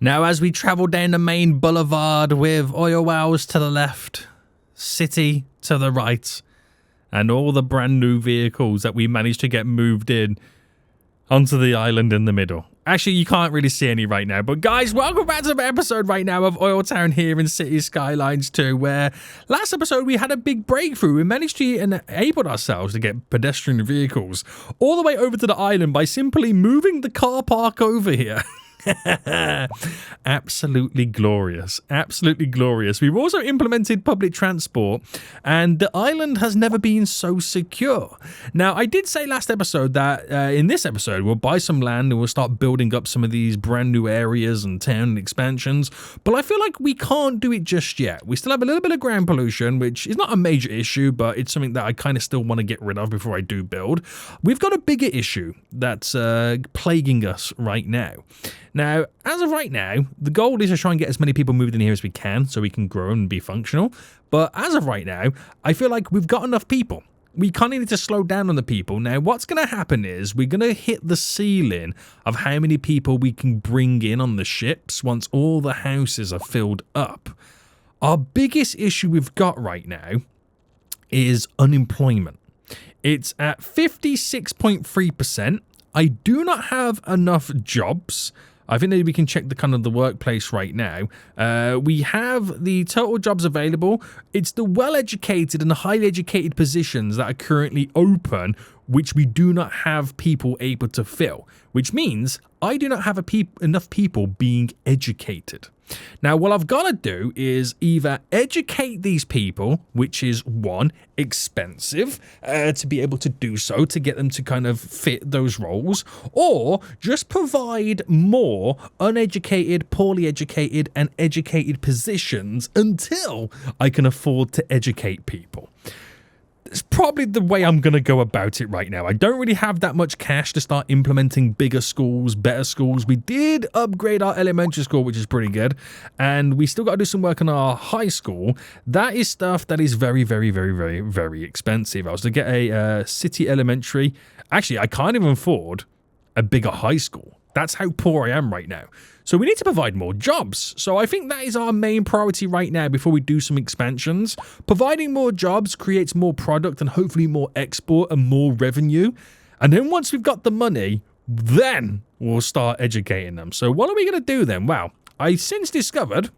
Now, as we travel down the main boulevard with oil wells to the left, city to the right, and all the brand new vehicles that we managed to get moved in onto the island in the middle. Actually, you can't really see any right now, but guys, welcome back to the episode right now of OilTown here in City Skylines 2, where last episode we had a big breakthrough. We managed to enable ourselves to get pedestrian vehicles all the way over to the island by simply moving the car park over here. Absolutely glorious. Absolutely glorious. We've also implemented public transport, and the island has never been so secure. Now, I did say last episode that in this episode we'll buy some land and we'll start building up some of these brand new areas and town expansions, but I feel like we can't do it just yet. We still have a little bit of ground pollution, which is not a major issue, but it's something that I kind of still want to get rid of before I do build. We've got a bigger issue that's plaguing us right now. Now, as of right now, the goal is to try and get as many people moved in here as we can so we can grow and be functional. But as of right now, I feel like we've got enough people. We kind of need to slow down on the people. Now, what's going to happen is we're going to hit the ceiling of how many people we can bring in on the ships once all the houses are filled up. Our biggest issue we've got right now is unemployment. It's at 56.3%. I do not have enough jobs. I think that we can check the kind of the workplace right now. We have the total jobs available. It's the well-educated and highly educated positions that are currently open, which we do not have people able to fill, which means I do not have enough people being educated. Now, what I've got to do is either educate these people, which is one, expensive to be able to do so, to get them to kind of fit those roles, or just provide more uneducated, poorly educated, and educated positions until I can afford to educate people. It's probably the way I'm going to go about it right now. I don't really have that much cash to start implementing bigger schools, better schools. We did upgrade our elementary school, which is pretty good. And we still got to do some work on our high school. That is stuff that is very, very, very, very, very expensive. I was to get a city elementary. Actually, I can't even afford a bigger high school. That's how poor I am right now. So we need to provide more jobs. So I think that is our main priority right now before we do some expansions. Providing more jobs creates more product and hopefully more export and more revenue. And then once we've got the money, then we'll start educating them. So what are we going to do then? Well, I've since discovered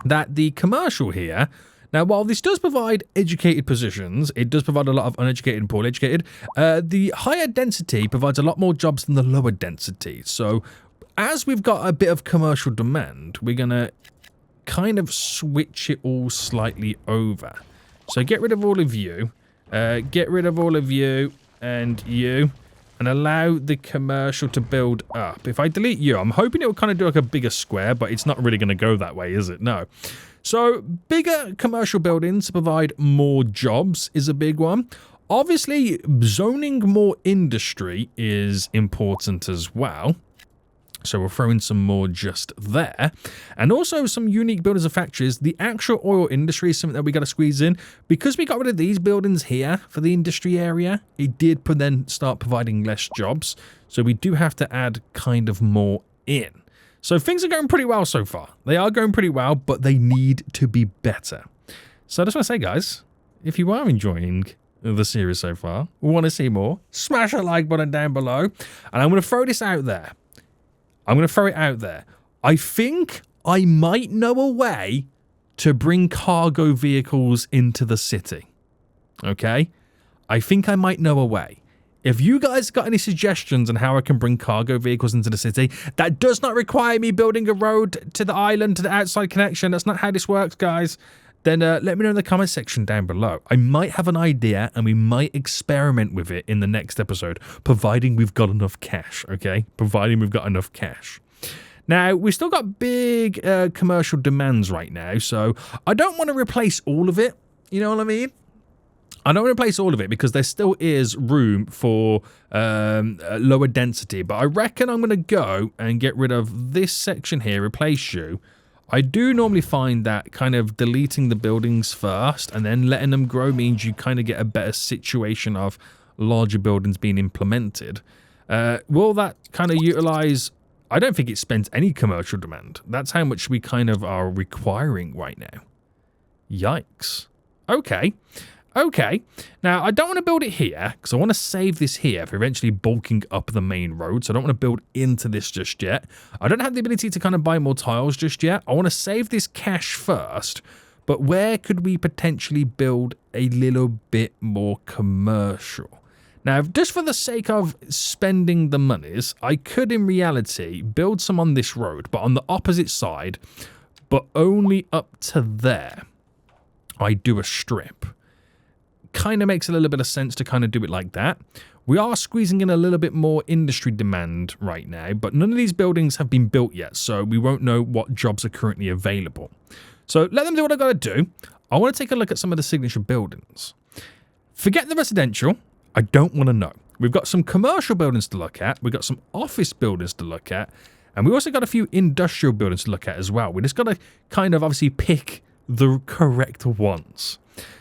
that the commercial here, now, while this does provide educated positions, it does provide a lot of uneducated and poorly educated. The higher density provides a lot more jobs than the lower density. So as we've got a bit of commercial demand, we're going to kind of switch it all slightly over. So get rid of all of you, get rid of all of you and you, and allow the commercial to build up. If I delete you, I'm hoping it will kind of do like a bigger square, but it's not really going to go that way, is it? No. So bigger commercial buildings to provide more jobs is a big one. Obviously, zoning more industry is important as well. So we'll throw in some more just there. And also some unique buildings and factories. The actual oil industry is something that we got to squeeze in. Because we got rid of these buildings here for the industry area, it did then start providing less jobs. So we do have to add kind of more in. So things are going pretty well so far. They are going pretty well, but they need to be better. So I just want to say, guys, if you are enjoying the series so far, want to see more, smash a like button down below. And I'm going to throw this out there. I'm going to throw it out there. I think I might know a way to bring cargo vehicles into the city. Okay? I think I might know a way. If you guys got any suggestions on how I can bring cargo vehicles into the city, that does not require me building a road to the island, to the outside connection. That's not how this works, guys. Then let me know in the comment section down below. I might have an idea and we might experiment with it in the next episode, providing we've got enough cash, okay? Providing we've got enough cash. Now, we've still got big commercial demands right now, so I don't want to replace all of it, you know what I mean? I don't want to replace all of it because there still is room for lower density, but I reckon I'm going to go and get rid of this section here, replace you. I do normally find that kind of deleting the buildings first and then letting them grow means you kind of get a better situation of larger buildings being implemented. Will that kind of utilize I don't think it spends any commercial demand. That's how much we kind of are requiring right now. Yikes. Okay. Okay. Now, I don't want to build it here because I want to save this here for eventually bulking up the main road. So I don't want to build into this just yet. I don't have the ability to kind of buy more tiles just yet. I want to save this cash first. But where could we potentially build a little bit more commercial? Now, just for the sake of spending the monies, I could in reality build some on this road, but on the opposite side, but only up to there. I do a strip. Kind of makes a little bit of sense to kind of do it like that. We are squeezing in a little bit more industry demand right now, but none of these buildings have been built yet, so we won't know what jobs are currently available. So let them do what I got to do. I want to take a look at some of the signature buildings. Forget the residential. I don't want to know. We've got some commercial buildings to look at. We've got some office buildings to look at. And we also got a few industrial buildings to look at as well. We just got to kind of obviously pick the correct ones.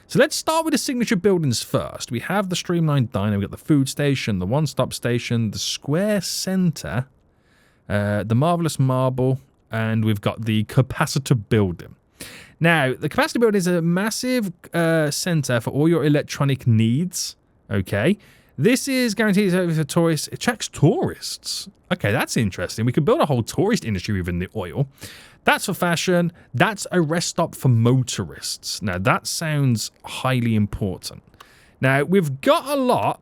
So let's start with the signature buildings first. We have the streamlined diner, we've got the food station, the one-stop station, the square center, the marvelous marble, and we've got the capacitor building. Now, the capacitor building is a massive center for all your electronic needs, okay? This is guaranteed for tourists. It attracts tourists. Okay, that's interesting. We could build a whole tourist industry within the oil. That's for fashion. That's a rest stop for motorists. Now, that sounds highly important. Now, we've got a lot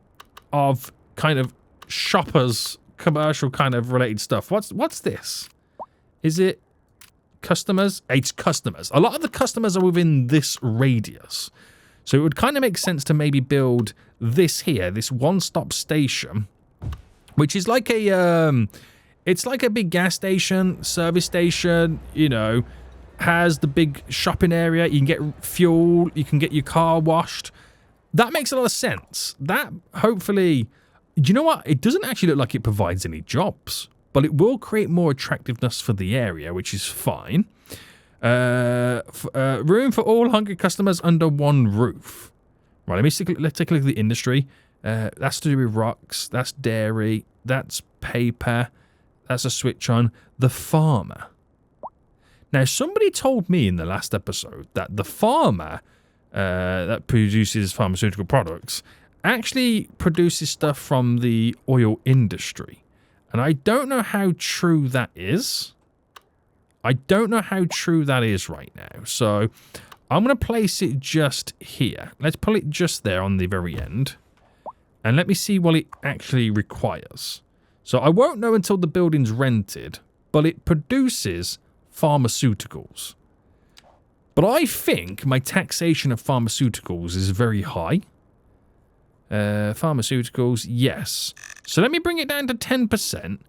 of kind of shoppers, commercial kind of related stuff. What's this? Is it customers? It's customers. A lot of the customers are within this radius. So it would kind of make sense to maybe build this here, this one-stop station, which is like a... it's like a big gas station, service station, you know, has the big shopping area. You can get fuel. You can get your car washed. That makes a lot of sense. That hopefully, do you know what? It doesn't actually look like it provides any jobs, but it will create more attractiveness for the area, which is fine. Room for all hungry customers under one roof. Right, let's take a look at the industry. That's to do with rocks. That's dairy. That's paper. That's a switch on. The farmer. Now, somebody told me in the last episode that the farmer that produces pharmaceutical products actually produces stuff from the oil industry. And I don't know how true that is. I don't know how true that is right now. So I'm going to place it just here. Let's pull it just there on the very end. And let me see what it actually requires. So I won't know until the building's rented, but it produces pharmaceuticals. But I think my taxation of pharmaceuticals is very high. Pharmaceuticals, yes. So let me bring it down to 10%,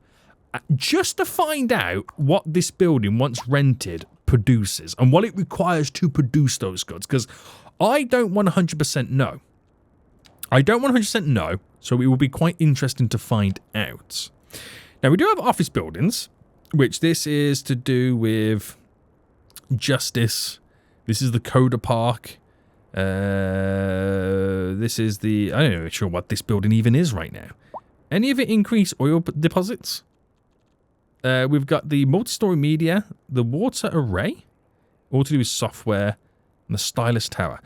just to find out what this building, once rented, produces and what it requires to produce those goods, because I don't 100% know. I don't 100% know, so it will be quite interesting to find out. Now, we do have office buildings, which this is to do with justice. This is the Coda Park. This is the... I'm not even sure what this building even is right now. Any of it increase oil deposits? We've got the multi-story media, the water array, all to do with software, and the stylus tower.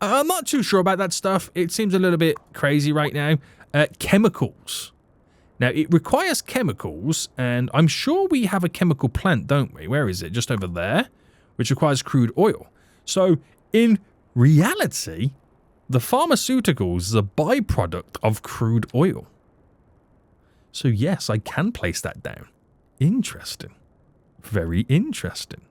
I'm not too sure about that stuff. It seems a little bit crazy right now. Chemicals. Now, it requires chemicals, and I'm sure we have a chemical plant, don't we? Where is it? Just over there, which requires crude oil. So, in reality, the pharmaceuticals is a byproduct of crude oil. So, yes, I can place that down. Interesting. Very interesting.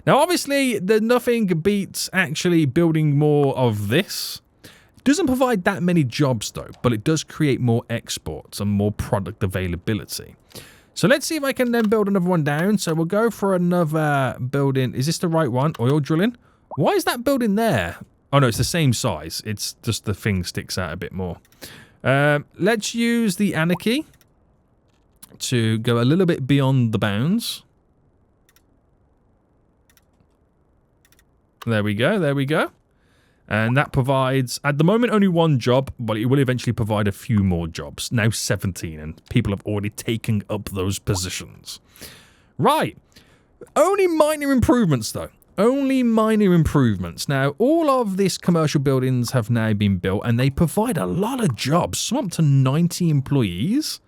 Now, obviously, nothing beats actually building more of this. It doesn't provide that many jobs, though, but it does create more exports and more product availability. So let's see if I can then build another one down. So we'll go for another building. Is this the right one? Oil drilling? Why is that building there? Oh, no, it's the same size. It's just the thing sticks out a bit more. Let's use the anarchy to go a little bit beyond the bounds. There we go, there we go. And that provides, at the moment, only one job, but it will eventually provide a few more jobs. Now 17, and people have already taken up those positions. Right. Only minor improvements, though. Only minor improvements. Now, all of these commercial buildings have now been built, and they provide a lot of jobs, some up to 90 employees.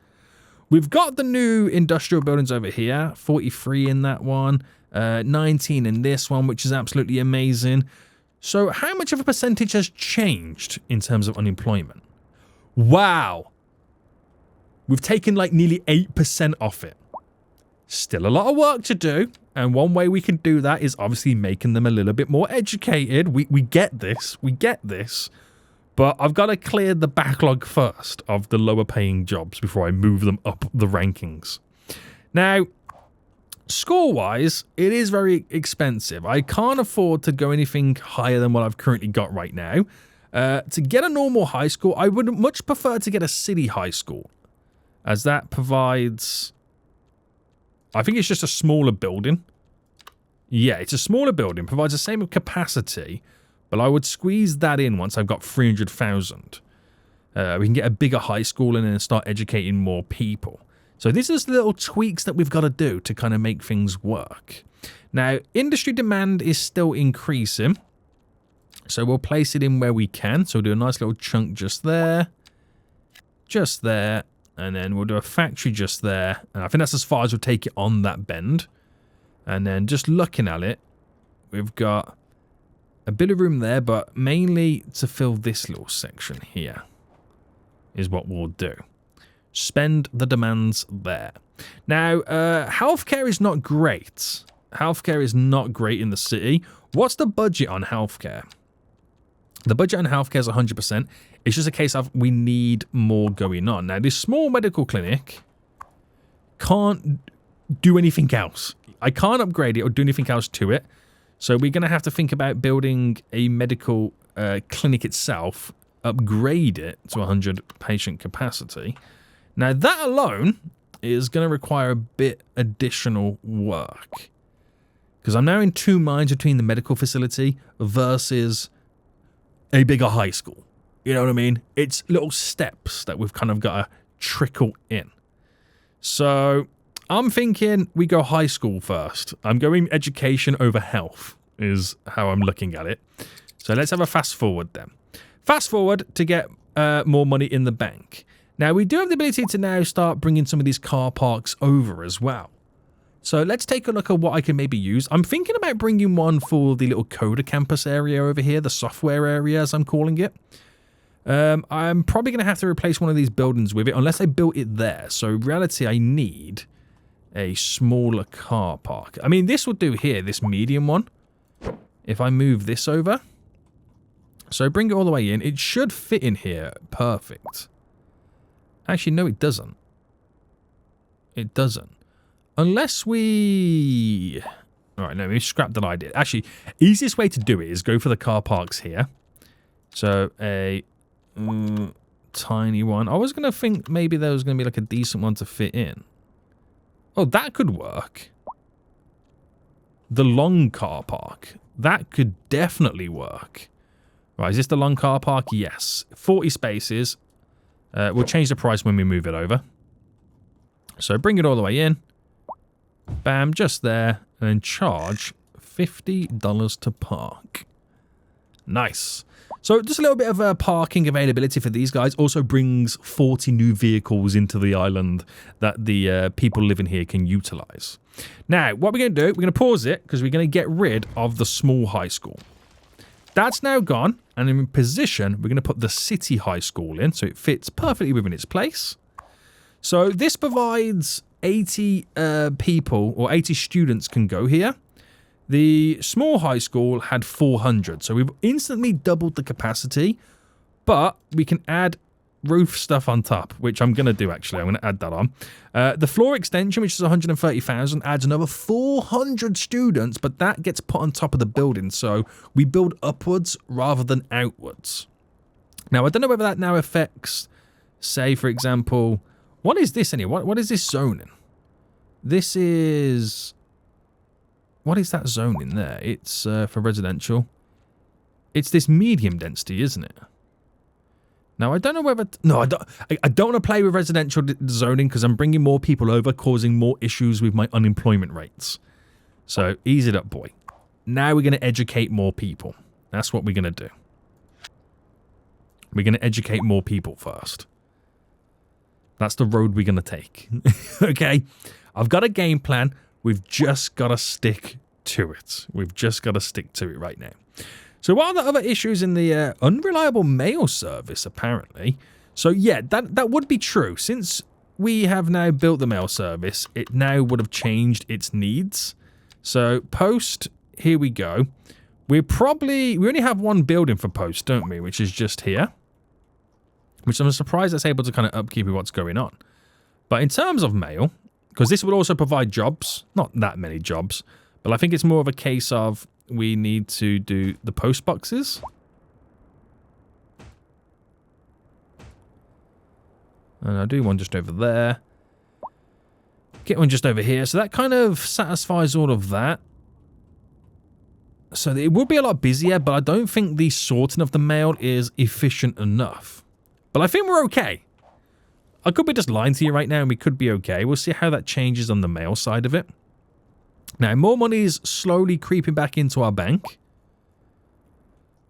We've got the new industrial buildings over here, 43 in that one, 19 in this one, which is absolutely amazing. So how much of a percentage has changed in terms of unemployment? Wow. We've taken like nearly 8% off it. Still a lot of work to do. And one way we can do that is obviously making them a little bit more educated. We get this. We get this. But I've got to clear the backlog first of the lower paying jobs before I move them up the rankings. Now, score-wise, it is very expensive. I can't afford to go anything higher than what I've currently got right now. To get a normal high school, I would much prefer to get a city high school, as that provides... I think it's just a smaller building. Yeah, it's a smaller building, provides the same capacity, but I would squeeze that in once I've got 300,000. We can get a bigger high school and then start educating more people. So these are just little tweaks that we've got to do to kind of make things work. Now, industry demand is still increasing, so we'll place it in where we can. So we'll do a nice little chunk just there, and then we'll do a factory just there. And I think that's as far as we'll take it on that bend. And then just looking at it, we've got a bit of room there, but mainly to fill this little section here is what we'll do. Spend the demands there. Now, healthcare is not great. Healthcare is not great in the city. What's the budget on healthcare? The budget on healthcare is 100%. It's just a case of we need more going on. Now, this small medical clinic can't do anything else. I can't upgrade it or do anything else to it. So we're going to have to think about building a medical clinic itself, upgrade it to 100 patient capacity. Now, that alone is going to require a bit additional work. Because I'm now in two minds between the medical facility versus a bigger high school. You know what I mean? It's little steps that we've kind of got to trickle in. So I'm thinking we go high school first. I'm going education over health is how I'm looking at it. So let's have a fast forward then. Fast forward to get more money in the bank. Now, we do have the ability to now start bringing some of these car parks over as well. So let's take a look at what I can maybe use. I'm thinking about bringing one for the little Coda campus area over here, the software area as I'm calling it. I'm probably going to have to replace one of these buildings with it unless I built it there. So in reality, I need a smaller car park. I mean, this will do here, this medium one. If I move this over. So bring it all the way in. It should fit in here. Perfect. Actually, no, it doesn't. It doesn't. Unless we... Alright, let me scrap that idea. Actually, easiest way to do it is go for the car parks here. So, a tiny one. I was going to think maybe there was going to be like a decent one to fit in. Oh, that could work. The long car park. That could definitely work. Right, is this the long car park? Yes. 40 spaces. We'll change the price when we move it over. So bring it all the way in. Bam, just there. And then charge $50 to park. Nice. So just a little bit of parking availability for these guys. Also brings 40 new vehicles into the island that the people living here can utilize. Now, what we're going to do, we're going to pause it because we're going to get rid of the small high school. That's now gone. And in position, we're going to put the city high school in so it fits perfectly within its place. So this provides 80 people or 80 students can go here. The small high school had 400, so we've instantly doubled the capacity, but we can add roof stuff on top, which I'm going to do actually. I'm going to add that on. The floor extension, which is 130,000, adds another 400 students, but that gets put on top of the building, so we build upwards rather than outwards. Now, I don't know whether that now affects, say, for example, what is this anyway? What is this zoning? This is... What is that zone in there? It's for residential. It's this medium density, isn't it? Now, I don't know whether... No, I don't want to play with residential zoning because I'm bringing more people over, causing more issues with my unemployment rates. So, ease it up, boy. Now we're going to educate more people. That's what we're going to do. We're going to educate more people first. That's the road we're going to take. Okay? I've got a game plan. We've just got to stick to it. We've just got to stick to it right now. So what are the other issues in the unreliable mail service, apparently? So yeah, that would be true. Since we have now built the mail service, it now would have changed its needs. So post, here we go. We only have one building for post, don't we? Which is just here. Which I'm surprised that's able to kind of upkeep with what's going on. But in terms of mail, because this would also provide jobs, not that many jobs, but I think it's more of a case of we need to do the post boxes. And I'll do one just over there. Get one just over here. So that kind of satisfies all of that. So it would be a lot busier, but I don't think the sorting of the mail is efficient enough. But I think we're okay. I could be just lying to you right now and we could be okay. We'll see how that changes on the mail side of it. Now, more money is slowly creeping back into our bank.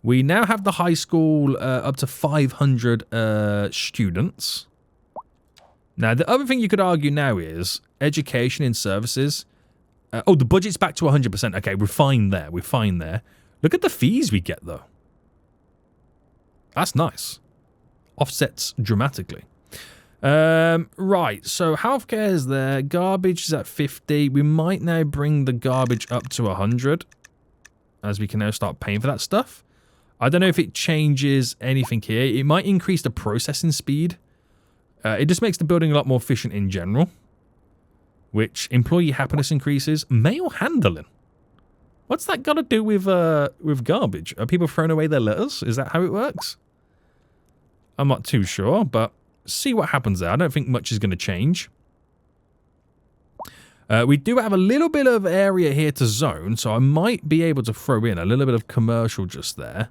We now have the high school up to 500 students. Now, the other thing you could argue now is education in services. Oh, the budget's back to 100%. Okay, we're fine there. We're fine there. Look at the fees we get, though. That's nice. Offsets dramatically. Right, so healthcare is there. Garbage is at 50. We might now bring the garbage up to 100. As we can now start paying for that stuff. I don't know if it changes anything here. It might increase the processing speed. It just makes the building a lot more efficient in general. Which employee happiness increases. Mail handling. What's that got to do with garbage? Are people throwing away their letters? Is that how it works? I'm not too sure, but see what happens there. I don't think much is going to change. We do have a little bit of area here to zone, so I might be able to throw in a little bit of commercial just there.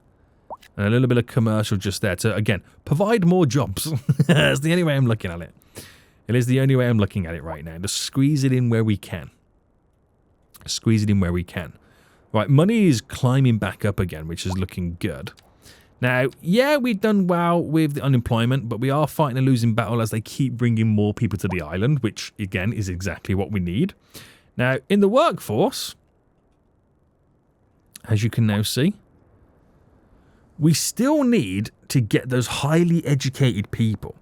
And a little bit of commercial just there to, again, provide more jobs. That's the only way I'm looking at it. It is the only way I'm looking at it right now. Just squeeze it in where we can. Squeeze it in where we can. Right, money is climbing back up again, which is looking good. Now, yeah, we've done well with the unemployment, but we are fighting a losing battle as they keep bringing more people to the island, which, again, is exactly what we need. Now, in the workforce, as you can now see, we still need to get those highly educated people.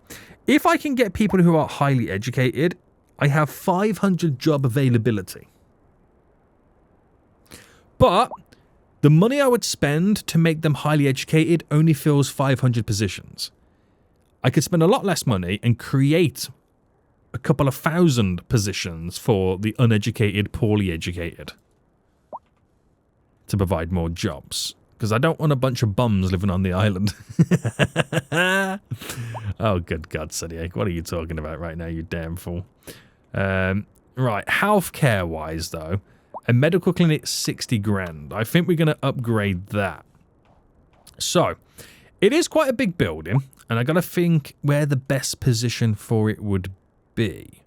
If I can get people who are highly educated, I have 500 job availability. But the money I would spend to make them highly educated only fills 500 positions. I could spend a lot less money and create a couple of thousand positions for the uneducated, poorly educated to provide more jobs. Because I don't want a bunch of bums living on the island. Oh, good God, Sadiq. What are you talking about right now, you damn fool? Right, healthcare-wise, though, a medical clinic, 60 grand. I think we're going to upgrade that. So, it is quite a big building, and I got to think where the best position for it would be.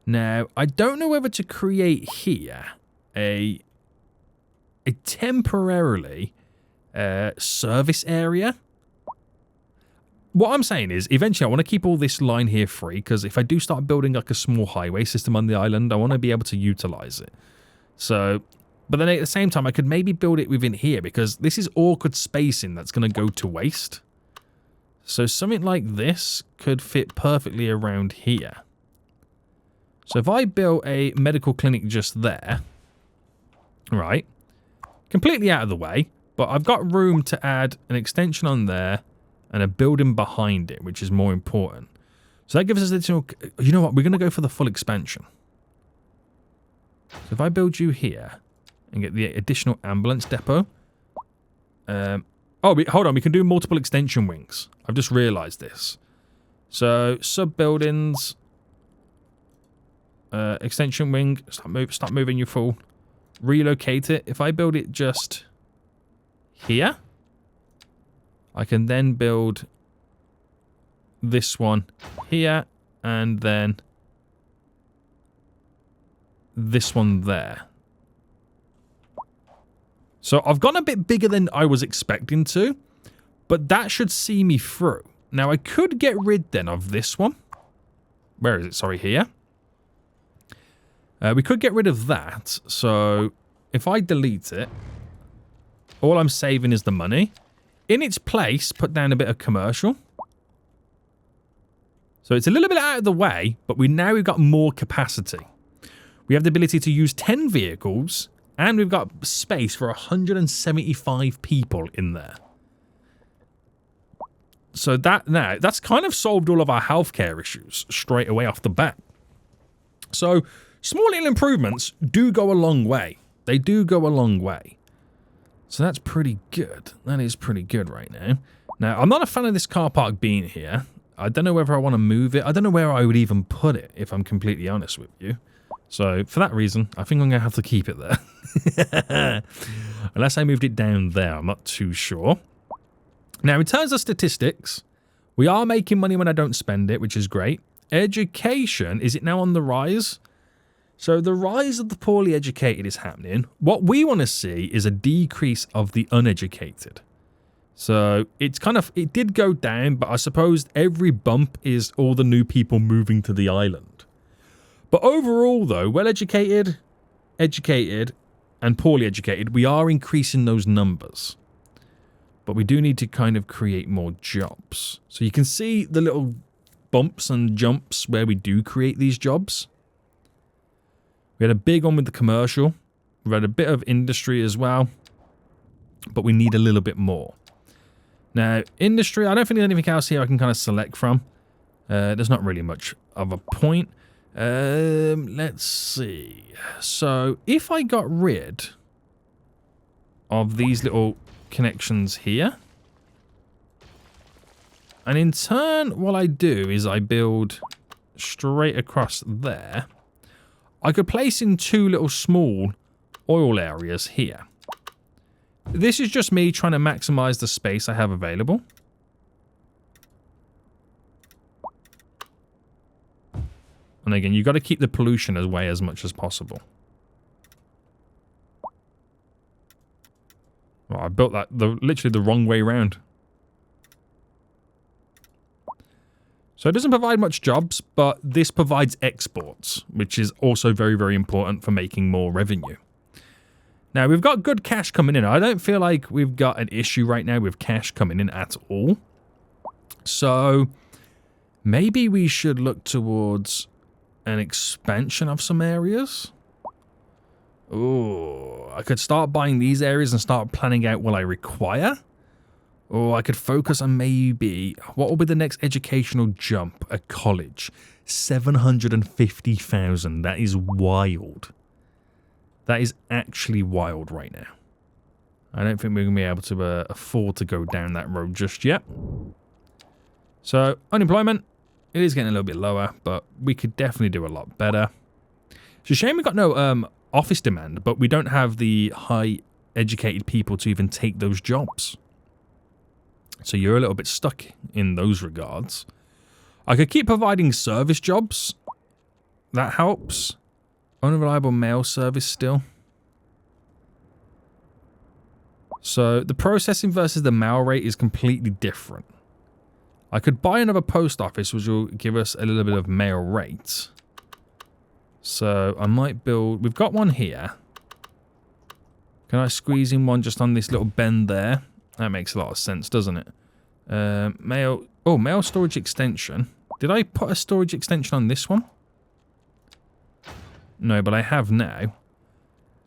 Now, I don't know whether to create here a temporarily service area. What I'm saying is, eventually I want to keep all this line here free, because if I do start building like a small highway system on the island, I want to be able to utilize it. So, but then at the same time, I could maybe build it within here, because this is awkward spacing that's going to go to waste. So something like this could fit perfectly around here. So if I built a medical clinic just there, right, completely out of the way, but I've got room to add an extension on there and a building behind it, which is more important. So that gives us additional... You know what? We're going to go for the full expansion. So if I build you here and get the additional ambulance depot... hold on. We can do multiple extension wings. I've just realised this. So, sub-buildings... extension wing. Start moving, you fool. Relocate it. If I build it just... here... I can then build this one here and then this one there. So I've gone a bit bigger than I was expecting to, but that should see me through. Now I could get rid then of this one. Where is it? Sorry, here. We could get rid of that. So if I delete it, all I'm saving is the money. In its place, put down a bit of commercial. So it's a little bit out of the way, but we've got more capacity. We have the ability to use 10 vehicles, and we've got space for 175 people in there. So that's kind of solved all of our healthcare issues straight away off the bat. So small little improvements do go a long way. They do go a long way. So that's pretty good. That is pretty good right now. Now, I'm not a fan of this car park being here. I don't know whether I want to move it. I don't know where I would even put it, if I'm completely honest with you. So for that reason, I think I'm going to have to keep it there. Unless I moved it down there, I'm not too sure. Now, in terms of statistics, we are making money when I don't spend it, which is great. Education, is it now on the rise? So the rise of the poorly educated is happening. What we want to see is a decrease of the uneducated. So it did go down, but I suppose every bump is all the new people moving to the island. But overall, though, well-educated, educated, and poorly educated, we are increasing those numbers. But we do need to kind of create more jobs. So you can see the little bumps and jumps where we do create these jobs. We had a big one with the commercial. We had a bit of industry as well. But we need a little bit more. Now, industry, I don't think there's anything else here I can kind of select from. There's not really much of a point. Let's see. So, if I got rid of these little connections here, and in turn, what I do is I build straight across there, I could place in two little small oil areas here. This is just me trying to maximize the space I have available. And again, you've got to keep the pollution away as much as possible. Well, I built that literally the wrong way around. So it doesn't provide much jobs, but this provides exports, which is also very, very important for making more revenue. Now, we've got good cash coming in. I don't feel like we've got an issue right now with cash coming in at all. So maybe we should look towards an expansion of some areas. Oh, I could start buying these areas and start planning out what I require. Or I could focus on maybe, what will be the next educational jump? A college. 750,000. That is wild. That is actually wild right now. I don't think we're going to be able to afford to go down that road just yet. So, unemployment, it is getting a little bit lower, but we could definitely do a lot better. It's a shame we got no office demand, but we don't have the high educated people to even take those jobs. So you're a little bit stuck in those regards. I could keep providing service jobs. That helps. Unreliable mail service still. So the processing versus the mail rate is completely different. I could buy another post office, which will give us a little bit of mail rate. So I might build... We've got one here. Can I squeeze in one just on this little bend there? That makes a lot of sense, doesn't it? Mail... Oh, mail storage extension. Did I put a storage extension on this one? No, but I have now.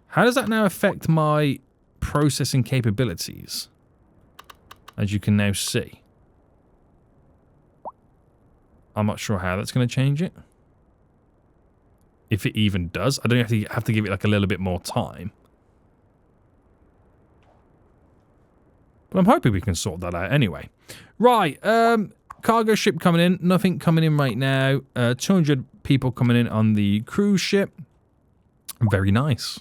How does that now affect my processing capabilities? As you can now see. I'm not sure how that's going to change it. If it even does. I don't have to give it like a little bit more time. But I'm hoping we can sort that out anyway. Right, cargo ship coming in. Nothing coming in right now. 200 people coming in on the cruise ship. Very nice.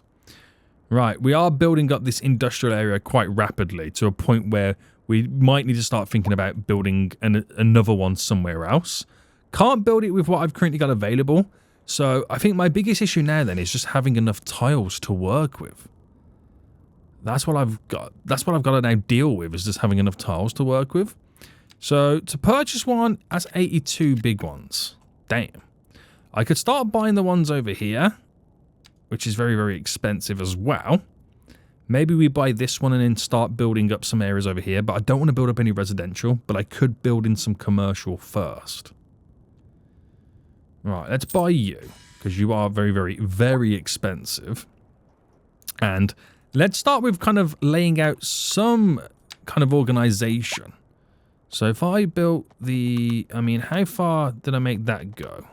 Right, we are building up this industrial area quite rapidly to a point where we might need to start thinking about building another one somewhere else. Can't build it with what I've currently got available. So I think my biggest issue now then is just having enough tiles to work with. That's what I've got. That's what I've got to now deal with, is just having enough tiles to work with. So to purchase one, that's 82 big ones. Damn. I could start buying the ones over here, which is very, very expensive as well. Maybe we buy this one and then start building up some areas over here, but I don't want to build up any residential, but I could build in some commercial first. Right, let's buy you, because you are very, very, very expensive. And let's start with kind of laying out some kind of organization. So if I built the... I mean, how far did I make that go?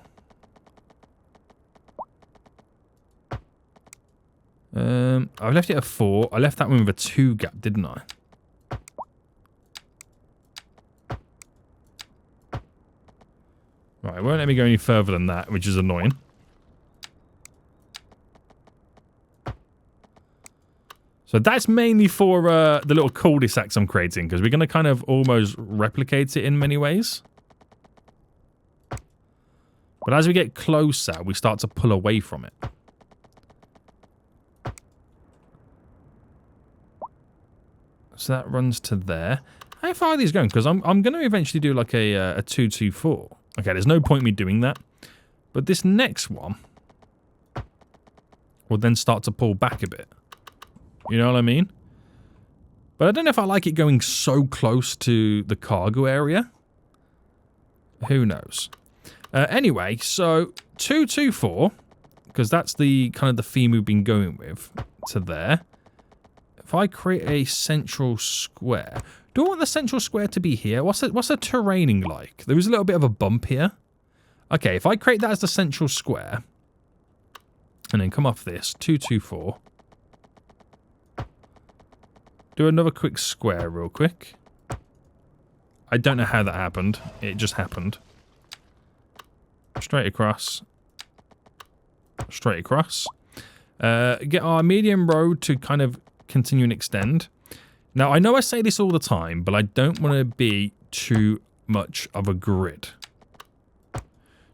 I've left it at 4. I left that one with a 2 gap, didn't I? Right, it won't let me go any further than that, which is annoying. So that's mainly for the little cul-de-sacs I'm creating, because we're going to kind of almost replicate it in many ways. But as we get closer, we start to pull away from it. So that runs to there. How far are these going? Because I'm going to eventually do like a 224. Okay, there's no point me doing that. But this next one will then start to pull back a bit. You know what I mean? But I don't know if I like it going so close to the cargo area. Who knows? Anyway, so 224, because that's the kind of the theme we've been going with, to there. If I create a central square, do I want the central square to be here? What's the terraining like? There is a little bit of a bump here. Okay, if I create that as the central square, and then come off this, 224. Do another quick square real quick. I don't know how that happened. It just happened. Straight across. Straight across. Get our medium road to kind of continue and extend. Now, I know I say this all the time, but I don't want to be too much of a grid.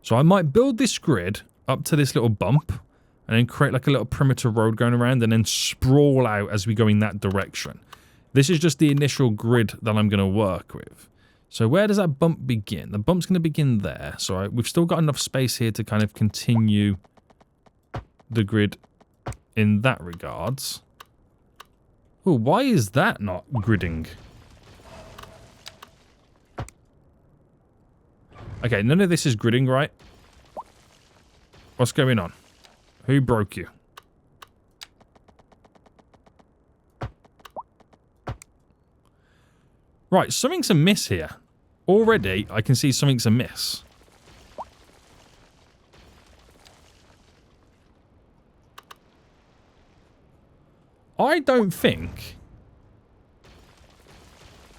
So I might build this grid up to this little bump and then create like a little perimeter road going around and then sprawl out as we go in that direction. This is just the initial grid that I'm going to work with. So where does that bump begin? The bump's going to begin there. So we've still got enough space here to kind of continue the grid in that regards. Oh, why is that not gridding? Okay, none of this is gridding, right? What's going on? Who broke you? Right, something's amiss here. Already, I can see something's amiss. I don't think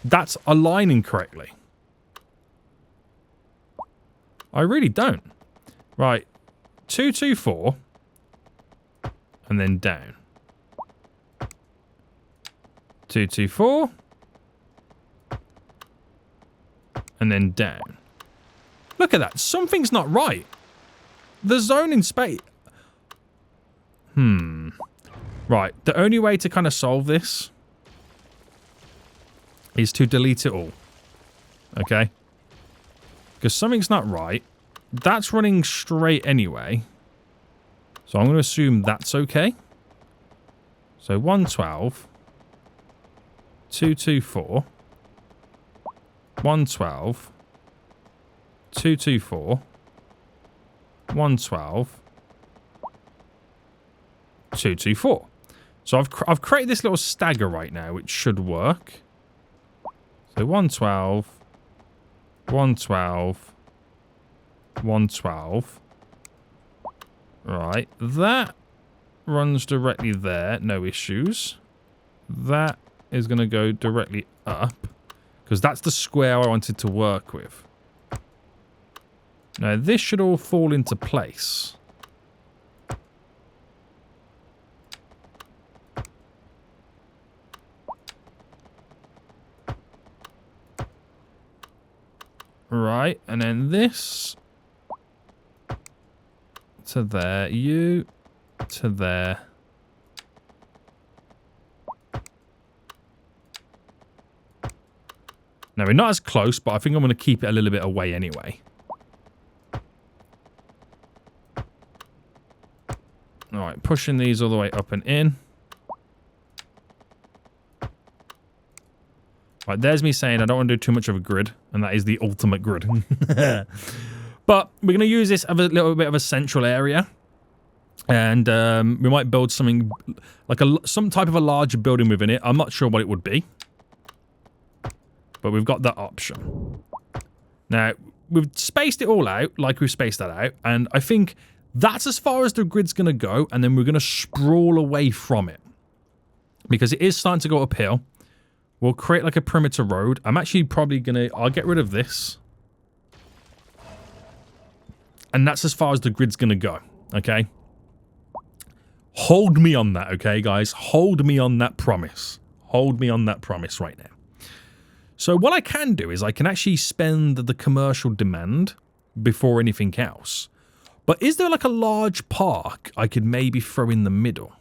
that's aligning correctly. I really don't. Right, 224, and then down. 224, and then down. Look at that. Something's not right. The zone in space. Right. The only way to kind of solve this is to delete it all. Okay? Because something's not right. That's running straight anyway. So I'm going to assume that's okay. So 112, 224, 112, 224, 112, 224. So I've created this little stagger right now, which should work. So 112, 112, 112. Right, that runs directly there, no issues. That is going to go directly up, because that's the square I wanted to work with. Now, this should all fall into place. Right, and then this to there, you to there. Now, we're not as close, but I think I'm going to keep it a little bit away anyway. Alright, pushing these all the way up and in. Right, there's me saying I don't want to do too much of a grid, and that is the ultimate grid. But we're going to use this as a little bit of a central area. And we might build something, like some type of a larger building within it. I'm not sure what it would be. But we've got that option. Now, we've spaced it all out, like we've spaced that out. And I think that's as far as the grid's going to go. And then we're going to sprawl away from it. Because it is starting to go uphill. We'll create like a perimeter road. I'm actually probably going to... I'll get rid of this. And that's as far as the grid's going to go. Okay? Hold me on that, okay, guys? Hold me on that promise. Hold me on that promise right now. So what I can do is I can actually spend the commercial demand before anything else. But is there like a large park I could maybe throw in the middle?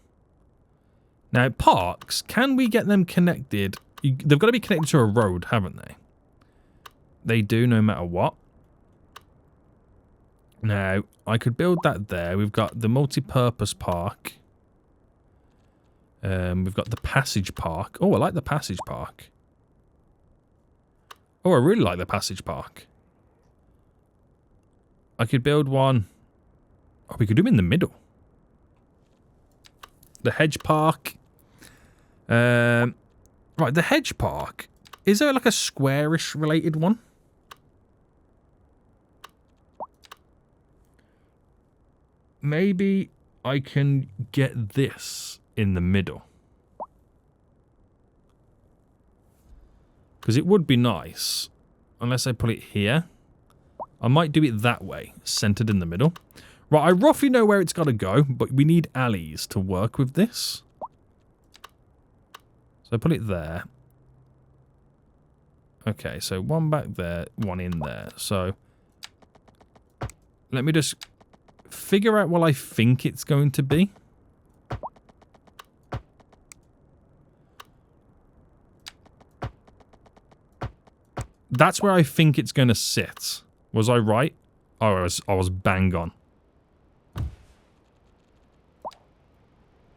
Now, parks, can we get them connected? They've got to be connected to a road, haven't they? They do, no matter what. Now, I could build that there. We've got the multi-purpose park. We've got the passage park. Oh, I like the passage park. Oh, I really like the passage park. I could build one. Oh, we could do them in the middle. The hedge park. Right, the hedge park. Is there like a squarish related one? Maybe I can get this in the middle. Because it would be nice. Unless I put it here. I might do it that way. Centered in the middle. Right, I roughly know where it's got to go. But we need alleys to work with this. So I put it there. Okay, so one back there. One in there. So let me just figure out what I think it's going to be. That's where I think it's going to sit. Was I right? Oh, I was bang on.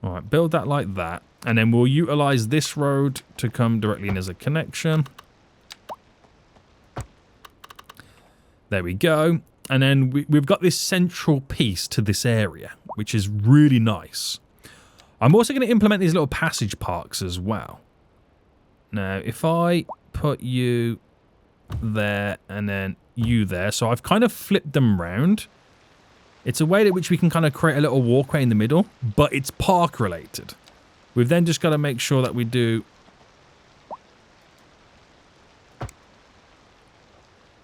Alright, build that like that. And then we'll utilize this road to come directly in as a connection. There we go. And then we've got this central piece to this area, which is really nice. I'm also going to implement these little passage parks as well. Now, if I put you there and then you there, so I've kind of flipped them round. It's a way in which we can kind of create a little walkway in the middle, but it's park related. We've then just got to make sure that we do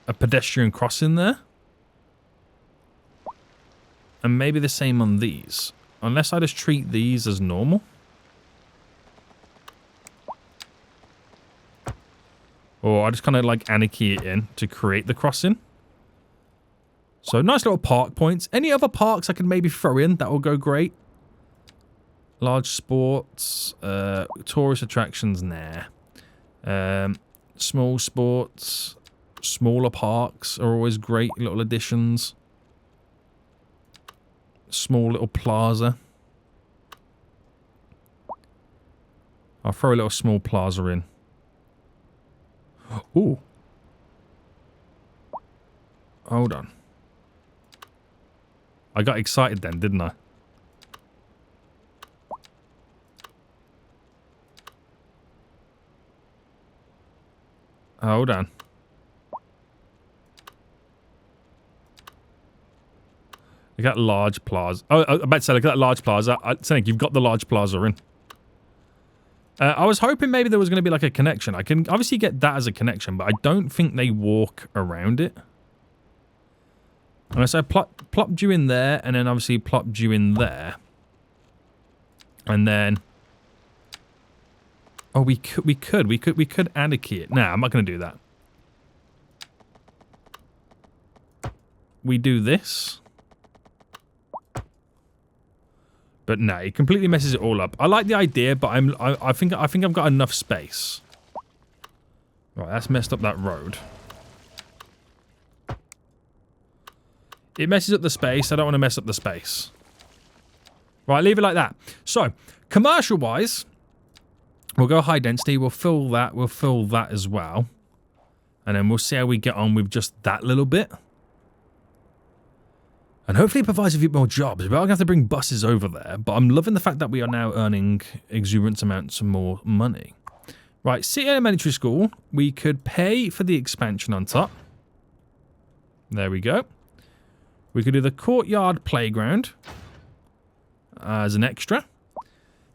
a pedestrian crossing there. And maybe the same on these. Unless I just treat these as normal. Or I just kind of like anarchy it in to create the crossing. So nice little park points. Any other parks I can maybe throw in that will go great? Large sports. Tourist attractions, nah. Small sports. Smaller parks are always great little additions. Small little plaza. I'll throw a little small plaza in. Ooh. Hold on. I got excited then, didn't I? Hold on. Look at that large plaza. Oh, I'm about to say, look at that large plaza. I think you've got the large plaza in. I was hoping maybe there was going to be like a connection. I can obviously get that as a connection, but I don't think they walk around it. Unless I plopped you in there, and then obviously plopped you in there. And then... Oh, we could anarchy it. Nah, I'm not going to do that. we do this. But no, it completely messes it all up. I like the idea, but I think I've got enough space. Right, that's messed up that road. It messes up the space. I don't want to mess up the space. Right, leave it like that. So, commercial-wise, we'll go high density. We'll fill that. We'll fill that as well. And then we'll see how we get on with just that little bit. And hopefully it provides a few more jobs. We're going to have to bring buses over there. But I'm loving the fact that we are now earning exuberant amounts of more money. Right, City Elementary School. We could pay for the expansion on top. There we go. We could do the courtyard playground as an extra.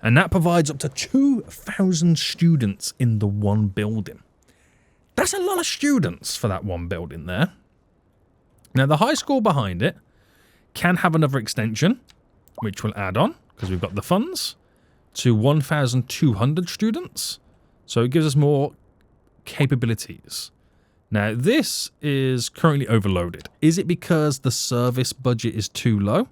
And that provides up to 2,000 students in the one building. That's a lot of students for that one building there. Now, the high school behind it can have another extension, which will add on, because we've got the funds, to 1,200 students. So it gives us more capabilities. Now, this is currently overloaded. Is it because the service budget is too low?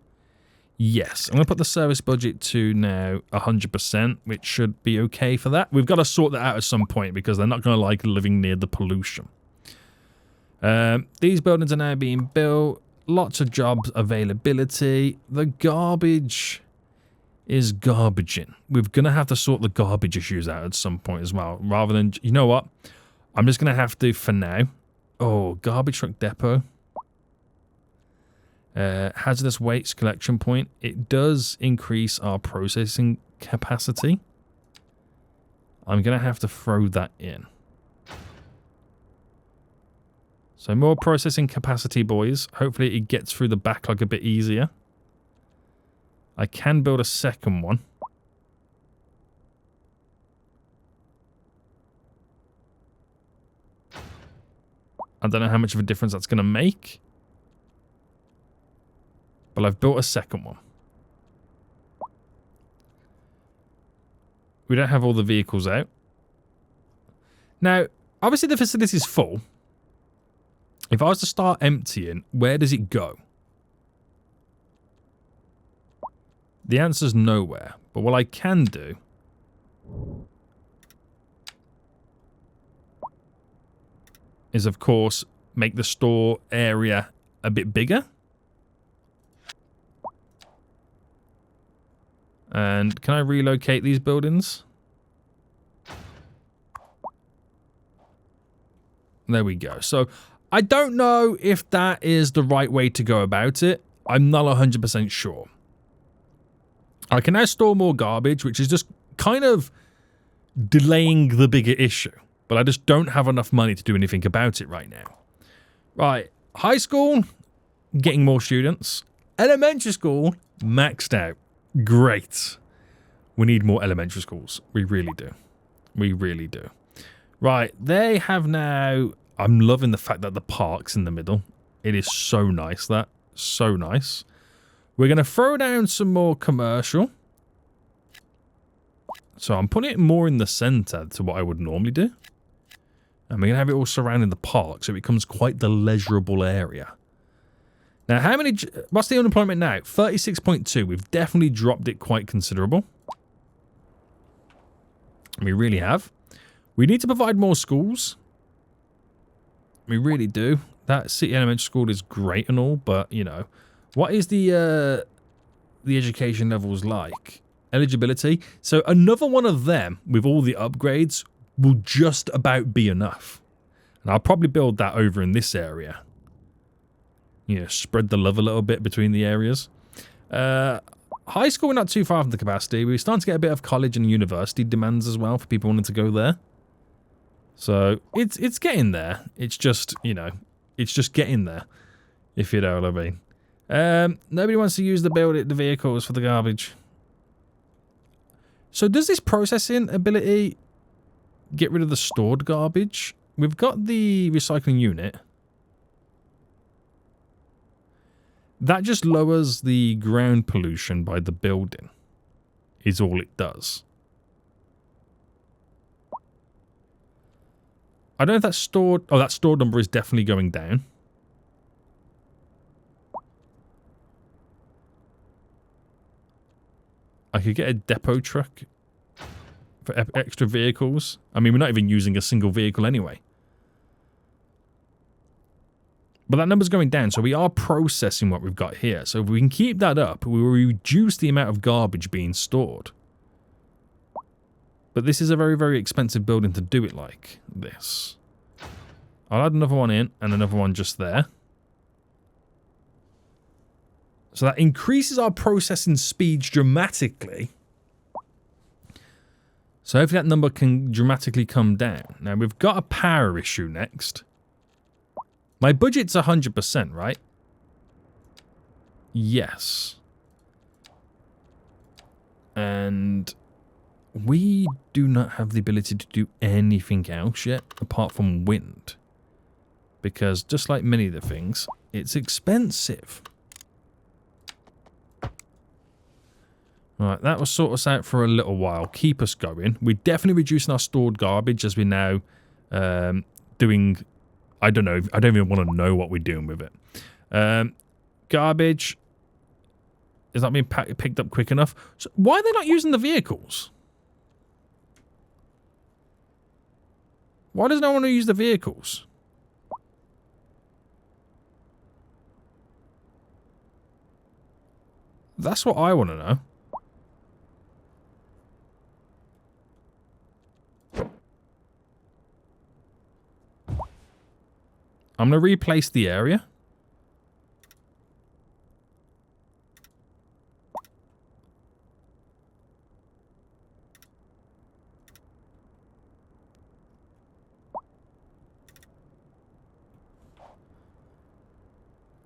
Yes. I'm going to put the service budget to now 100%, which should be okay for that. We've got to sort that out at some point because they're not going to like living near the pollution. These buildings are now being built. Lots of jobs availability. The garbage is garbaging. We're going to have to sort the garbage issues out at some point as well. Rather than, you know what? I'm just going to have to for now. Oh, garbage truck depot. Hazardous waste collection point. It does increase our processing capacity. I'm going to have to throw that in. So more processing capacity, boys. Hopefully it gets through the backlog a bit easier. I can build a second one. I don't know how much of a difference that's going to make. But I've built a second one. We don't have all the vehicles out. Now, obviously the facility's full. If I was to start emptying, where does it go? The answer's nowhere. But what I can do is, of course, make the store area a bit bigger. And can I relocate these buildings? There we go. So I don't know if that is the right way to go about it. I'm not 100% sure. I can now store more garbage, which is just kind of delaying the bigger issue. But I just don't have enough money to do anything about it right now. Right. High school, getting more students. Elementary school, maxed out. Great. We need more elementary schools. We really do. We really do. Right. They have now... I'm loving the fact that the park's in the middle. It is so nice, that. So nice. We're going to throw down some more commercial. So I'm putting it more in the center to what I would normally do. And we're going to have it all surrounding the park, so it becomes quite the leisurable area. Now, how many... What's the unemployment now? 36.2. We've definitely dropped it quite considerable. We really have. We need to provide more schools. We really do. That City Elementary School is great and all, but, you know, what is the education levels like? Eligibility. So another one of them with all the upgrades will just about be enough. And I'll probably build that over in this area. You know, spread the love a little bit between the areas. High school, we're not too far from the capacity. We're starting to get a bit of college and university demands as well for people wanting to go there. So it's getting there. It's just, you know, it's just getting there, if you know what I mean. Nobody wants to use the vehicles for the garbage. So does this processing ability get rid of the stored garbage? We've got the recycling unit. That just lowers the ground pollution by the building, is all it does. I don't know if that's stored... Oh, that stored number is definitely going down. I could get a depot truck for extra vehicles. I mean, we're not even using a single vehicle anyway. But that number's going down, so we are processing what we've got here. So if we can keep that up, we will reduce the amount of garbage being stored. But this is a very, very expensive building to do it like this. I'll add another one in and another one just there. So that increases our processing speeds dramatically. So hopefully that number can dramatically come down. Now we've got a power issue next. My budget's 100%, right? Yes. And we do not have the ability to do anything else yet apart from wind. Because just like many of the things, it's expensive. Alright, that will sort us out for a little while. Keep us going. We're definitely reducing our stored garbage as we're now doing... I don't know. I don't even want to know what we're doing with it. Garbage. Is that being picked up quick enough? So why are they not using the vehicles? Why does no one want to use the vehicles? That's what I want to know. I'm going to replace the area.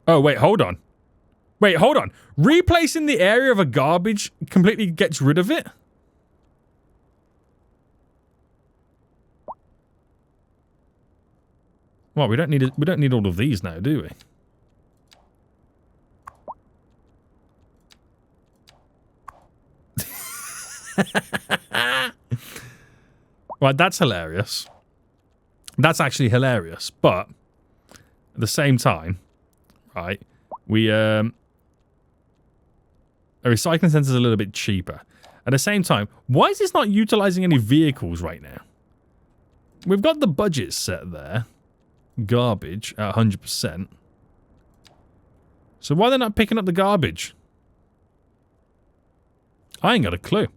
Oh, wait, hold on. Wait, hold on. Replacing the area of a garbage completely gets rid of it? Well, we don't need all of these now, do we? Right, that's hilarious. That's actually hilarious, but at the same time, right, a recycling center is a little bit cheaper. At the same time, why is this not utilizing any vehicles right now? We've got the budget set there. Garbage at 100%. So why are they not picking up the garbage? I ain't got a clue.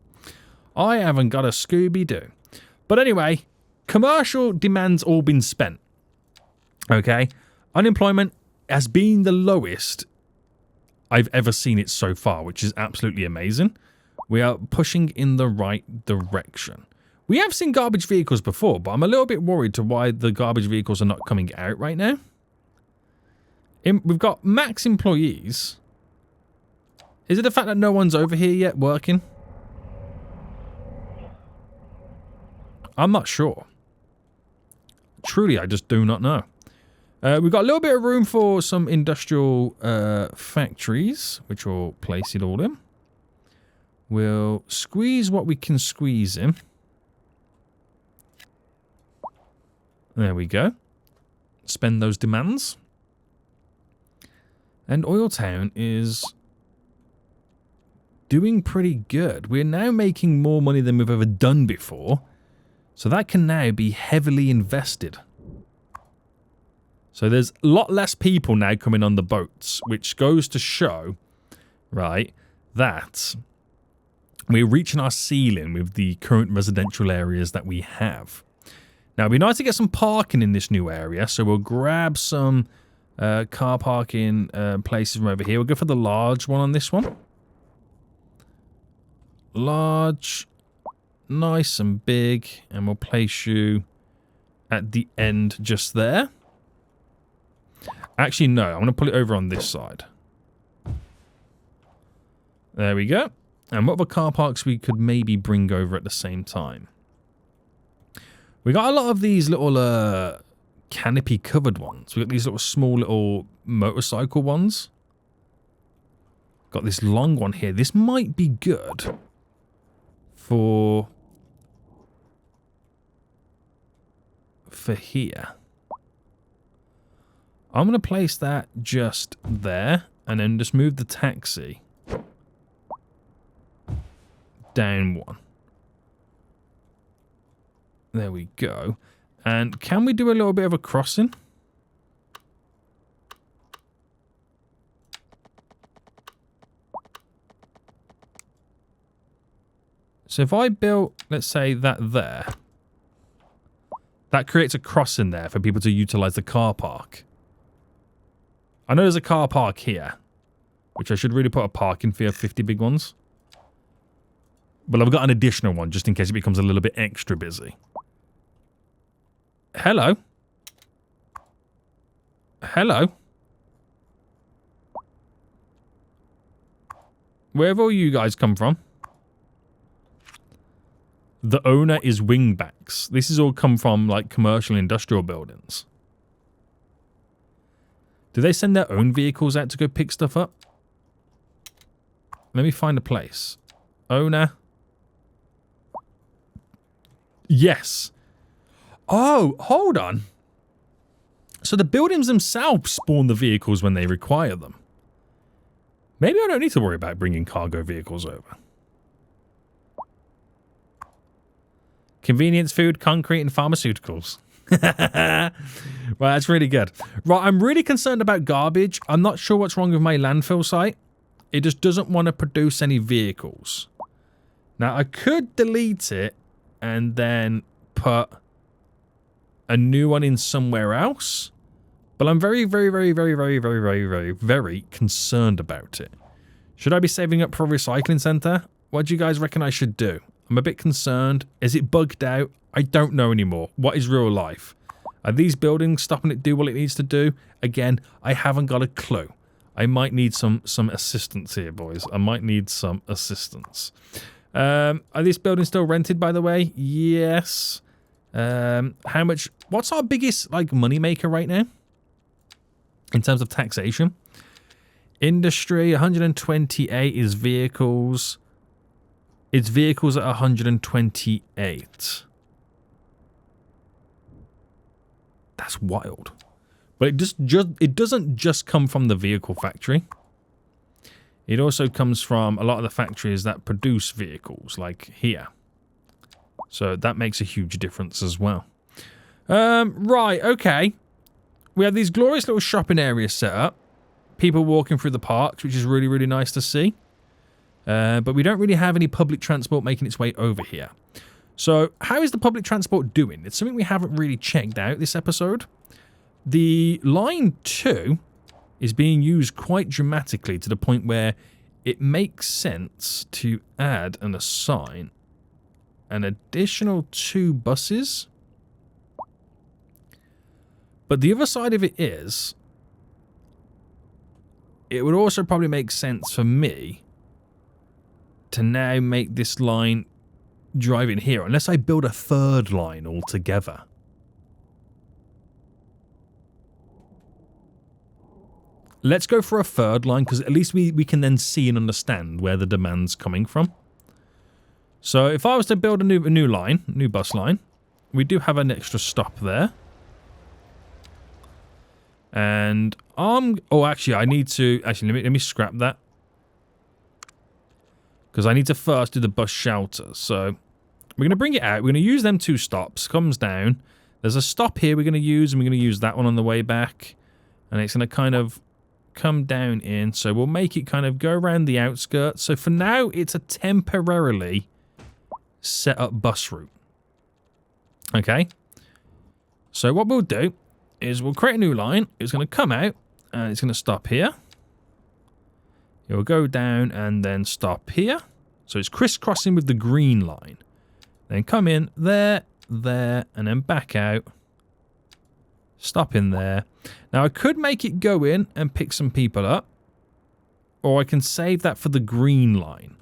I haven't got a Scooby-Doo. But anyway, commercial demand's all been spent. Okay? Unemployment has been the lowest I've ever seen it so far, which is absolutely amazing. We are pushing in the right direction. We have seen garbage vehicles before, but I'm a little bit worried to why the garbage vehicles are not coming out right now. We've got max employees. Is it the fact that no one's over here yet working? I'm not sure. Truly, I just do not know. We've got a little bit of room for some industrial factories, which we'll place it all in. We'll squeeze what we can squeeze in. There we go. Spend those demands. And OilTown is doing pretty good. We're now making more money than we've ever done before. So that can now be heavily invested. So there's a lot less people now coming on the boats, which goes to show, right, that we're reaching our ceiling with the current residential areas that we have. Now, it'd be nice to get some parking in this new area, so we'll grab some car parking places from over here. We'll go for the large one on this one. Large, nice and big, and we'll place you at the end just there. Actually, no, I'm going to put it over on this side. There we go. And what other car parks we could maybe bring over at the same time? We got a lot of these little canopy covered ones. We got these little small little motorcycle ones. Got this long one here. This might be good for here. I'm going to place that just there and then just move the taxi down one. There we go. And can we do a little bit of a crossing? So if I built, let's say, that there, that creates a crossing there for people to utilize the car park. I know there's a car park here, which I should really put a parking fee of 50 big ones. But I've got an additional one just in case it becomes a little bit extra busy. Hello. Hello. Where have all you guys come from? The owner is wingbacks. This has all come from, like, commercial industrial buildings. Do they send their own vehicles out to go pick stuff up? Let me find a place. Owner. Yes. Oh, hold on. So the buildings themselves spawn the vehicles when they require them. Maybe I don't need to worry about bringing cargo vehicles over. Convenience food, concrete, and pharmaceuticals. Right, that's really good. Right, I'm really concerned about garbage. I'm not sure what's wrong with my landfill site. It just doesn't want to produce any vehicles. Now, I could delete it and then put a new one in somewhere else. But I'm very concerned about it. Should I be saving up for a recycling center? What do you guys reckon I should do? I'm a bit concerned. Is it bugged out? I don't know anymore. What is real life? Are these buildings stopping it do what it needs to do? Again, I haven't got a clue. I might need some assistance here, boys. I might need some assistance. Are these buildings still rented, by the way? Yes. How much? What's our biggest, like, money maker right now? In terms of taxation? Industry, 128 is vehicles. It's vehicles at 128. That's wild. But it doesn't just come from the vehicle factory. It also comes from a lot of the factories that produce vehicles, like here. So that makes a huge difference as well. Right, okay. We have these glorious little shopping areas set up. People walking through the parks, which is really, really nice to see. But we don't really have any public transport making its way over here. So how is the public transport doing? It's something we haven't really checked out this episode. The line 2 is being used quite dramatically to the point where it makes sense to add and assign an additional 2 buses. But the other side of it is, it would also probably make sense for me to now make this line drive in here, unless I build a 3rd line altogether. Let's go for a 3rd line, because at least we can then see and understand where the demand's coming from. So if I was to build a new bus line, we do have an extra stop there. And oh, actually, I need to let me scrap that, because I need to first do the bus shelter. So we're going to bring it out. We're going to use them 2 stops. Comes down. There's a stop here we're going to use, and we're going to use that one on the way back. And it's going to kind of come down in. So we'll make it kind of go around the outskirts. So for now, it's a temporarily set up bus route. Okay. So what we'll do is we'll create a new line. It's going to come out, and it's going to stop here. It will go down and then stop here. So it's crisscrossing with the green line. Then come in there, and then back out. Stop in there. Now I could make it go in and pick some people up. Or I can save that for the green line.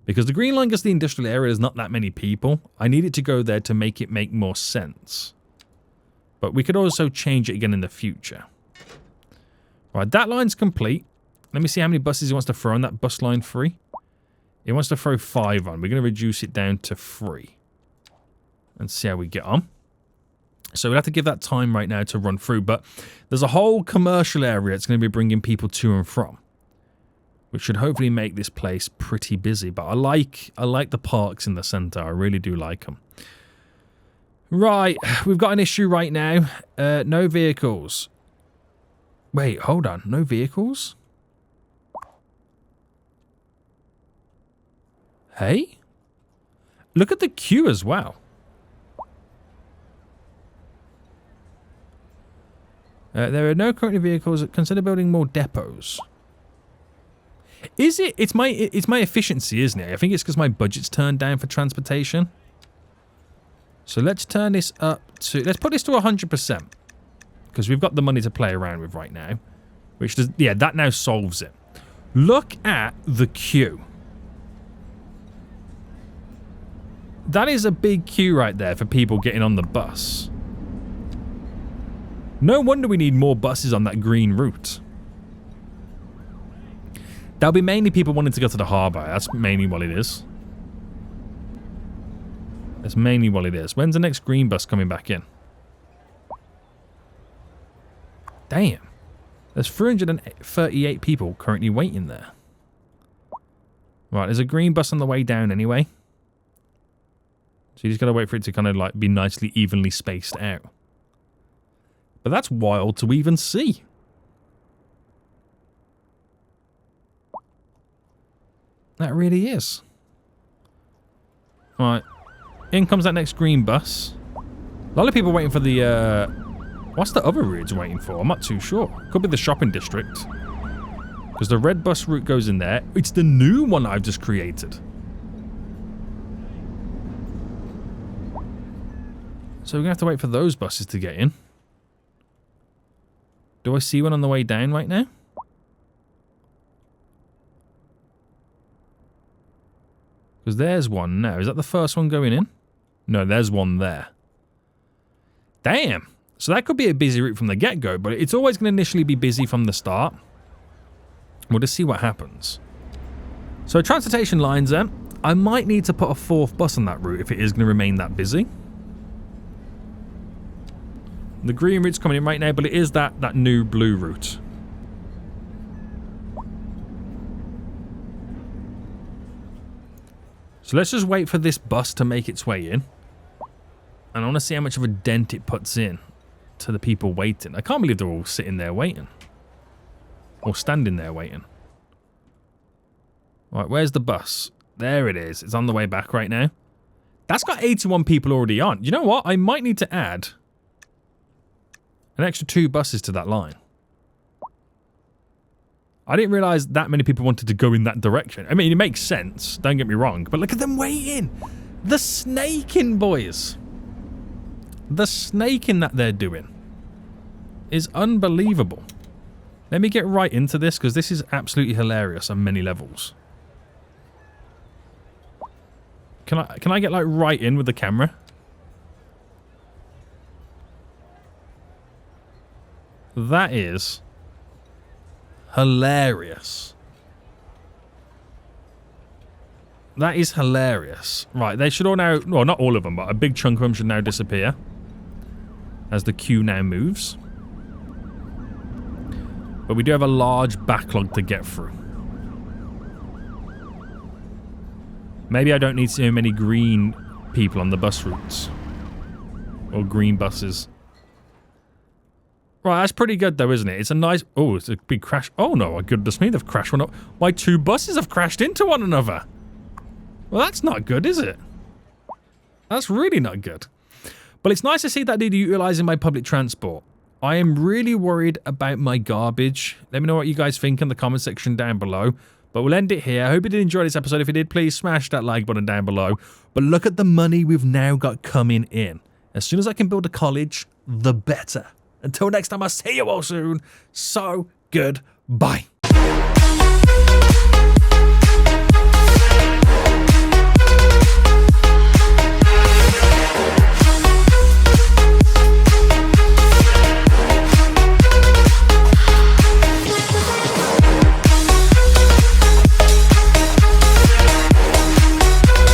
Because the green line gets the industrial area, there's not that many people. I need it to go there to make it make more sense. But we could also change it again in the future. Right, that line's complete. Let me see how many buses he wants to throw on that bus line 3. He wants to throw 5 on. We're going to reduce it down to 3. And see how we get on. So we'll have to give that time right now to run through. But there's a whole commercial area it's going to be bringing people to and from. which should hopefully make this place pretty busy. But I like the parks in the center. I really do like them. Right, we've got an issue right now. No vehicles. Wait, hold on. No vehicles? Hey? Look at the queue as well. There are no currently vehicles. Consider building more depots. Is it? It's my efficiency, isn't it? I think it's because my budget's turned down for transportation. So let's turn this up to... Let's put this to 100%. Because we've got the money to play around with right now. Which does... Yeah, that now solves it. Look at the queue. That is a big queue right there for people getting on the bus. No wonder we need more buses on that green route. There'll be mainly people wanting to go to the harbour. That's mainly what it is. That's mainly what it is. When's the next green bus coming back in? Damn. There's 338 people currently waiting there. Right, there's a green bus on the way down anyway. So you just gotta wait for it to kind of like be nicely evenly spaced out. But that's wild to even see. That really is. Right. In comes that next green bus. A lot of people waiting for the, what's the other route waiting for? I'm not too sure. Could be the shopping district. Because the red bus route goes in there. It's the new one I've just created. So we're going to have to wait for those buses to get in. Do I see one on the way down right now? Because there's one now. Is that the first one going in? No, there's one there. Damn. So that could be a busy route from the get-go, but it's always going to initially be busy from the start. We'll just see what happens. So transportation lines then. I might need to put a fourth bus on that route if it is going to remain that busy. The green route's coming in right now, but it is that new blue route. So let's just wait for this bus to make its way in. And I want to see how much of a dent it puts in to the people waiting. I can't believe they're all sitting there waiting. Or standing there waiting. Right, where's the bus? There it is. It's on the way back right now. That's got 81 people already on. You know what? I might need to add an extra 2 buses to that line. I didn't realise that many people wanted to go in that direction. I mean, it makes sense. Don't get me wrong. But look at them waiting. The snaking, boys. The snaking that they're doing is unbelievable. Let me get right into this because this is absolutely hilarious on many levels. Can I get like right in with the camera? That is hilarious. That is hilarious. Right, they should all now... Well, not all of them, but a big chunk of them should now disappear. As the queue now moves. But we do have a large backlog to get through. Maybe I don't need so many green people on the bus routes. Or green buses. Right, that's pretty good though, isn't it? It's a nice... Oh, it's a big crash. Oh no, my goodness me, they've crashed one up. My 2 buses have crashed into one another. Well, that's not good, is it? That's really not good. But it's nice to see that they're utilising my public transport. I am really worried about my garbage. Let me know what you guys think in the comment section down below. But we'll end it here. I hope you did enjoy this episode. If you did, please smash that like button down below. But look at the money we've now got coming in. As soon as I can build a college, the better. Until next time, I'll see you all soon. So, goodbye.